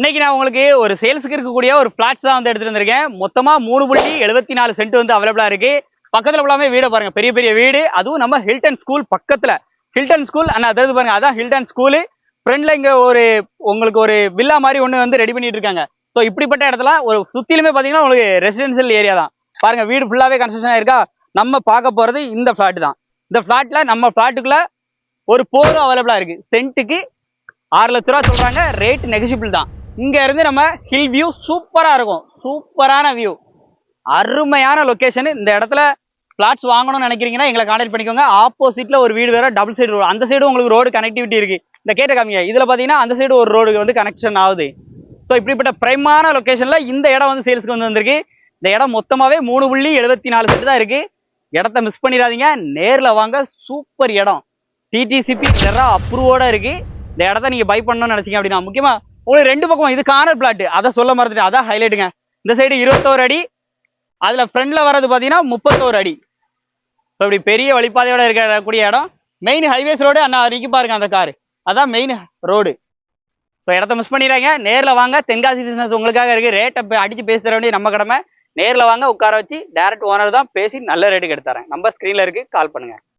இன்னைக்கு நான் உங்களுக்கு ஒரு சேல்ஸுக்கு இருக்கக்கூடிய ஒரு பிளாட்ஸ் தான் வந்து எடுத்துட்டு வந்திருக்கேன். மொத்தமா 3.74 சென்ட் வந்து அவைலபிளா இருக்கு. பக்கத்துல எல்லாமே வீட பாருங்க, பெரிய பெரிய வீடு. அதுவும் நம்ம ஹில்டன் ஸ்கூல் பக்கத்துல. ஹில்டன் ஸ்கூல் அதாவது பாருங்க, அதான் ஹில்டன் ஸ்கூலு. ஃப்ரெண்ட்ல இங்க ஒரு உங்களுக்கு ஒரு வில்லா மாதிரி ஒண்ணு வந்து ரெடி பண்ணிட்டு இருக்காங்க. ஸோ இப்படிப்பட்ட இடத்துல ஒரு சுத்திலுமே பாத்தீங்கன்னா உங்களுக்கு ரெசிடென்சியல் ஏரியா தான். பாருங்க, வீடு ஃபுல்லாவே கன்ஸ்ட்ரக்ஷன் ஆயிருக்கா. நம்ம பார்க்க போறது இந்த பிளாட் தான். இந்த பிளாட்ல நம்ம பிளாட்டுக்குள்ள ஒரு போரும் அவைலபிளா இருக்கு. சென்ட்டுக்கு 6 லட்ச ரூபா சொல்றாங்க. ரேட் நெகோசியபிள் தான். இங்க இருந்து நம்ம ஹில் வியூ சூப்பரா இருக்கும். சூப்பரான வியூ, அருமையான லொகேஷன். இந்த இடத்துல பிளாட்ஸ் வாங்கணும்னு நினைக்கிறீங்கன்னா எங்களை கான்டாக்ட் பண்ணிக்கோங்க. ஆப்போசிட்ல ஒரு வீடு வேற, டபுள் சைடு ரோடு. அந்த சைடு உங்களுக்கு ரோடு கனெக்டிவிட்டி இருக்கு. இந்த கேட்ட காமிங்க, இதுல பாத்தீங்கன்னா அந்த சைடு ஒரு ரோடு வந்து கனெக்ஷன் ஆகுது. ஸோ இப்படிப்பட்ட பிரைமான லொகேஷன்ல இந்த இடம் வந்து சேல்ஸ்க்கு வந்து வந்திருக்கு. இந்த இடம் மொத்தமாவே 3.74 சென்ட் தான் இருக்கு. இடத்த மிஸ் பண்ணிடாதீங்க, நேர்ல வாங்க. சூப்பர் இடம், டிடிசிபி அப்ரூவோட இருக்கு. இந்த இடத்த நீங்க பை பண்ணணும்னு நினைச்சீங்க அப்படின்னா, முக்கியமா உங்களுக்கு ரெண்டு பக்கம் இது கார்னர் பிளாட், அதை சொல்ல மறந்துட்டேன், அதான் ஹைலைட்டுங்க. இந்த சைடு 21 அடி, அதுல ஃப்ரண்ட்ல வர்றது பாத்தீங்கன்னா 31 அடி. இப்படி பெரிய வழிப்பாதையோட இருக்கக்கூடிய இடம். மெயின் ஹைவேஸ் ரோடு அண்ணா வரைக்கும் பாருங்க, அந்த காரு அதான் மெயின் ரோடு. ஸோ இடத்த மிஸ் பண்ணிடுறாங்க, நேரில் வாங்க. தென்காசி பிசினஸ் உங்களுக்காக இருக்கு. ரேட்டை அடிச்சு பேச தர வேண்டிய நம்ம கடமை. நேரில் வாங்க, உட்கார வச்சு டைரக்ட் ஓனர் தான் பேசி நல்ல ரேட்டுக்கு எடுத்துறேன். நம்பர் ஸ்க்ரீனில் இருக்கு, கால் பண்ணுங்க.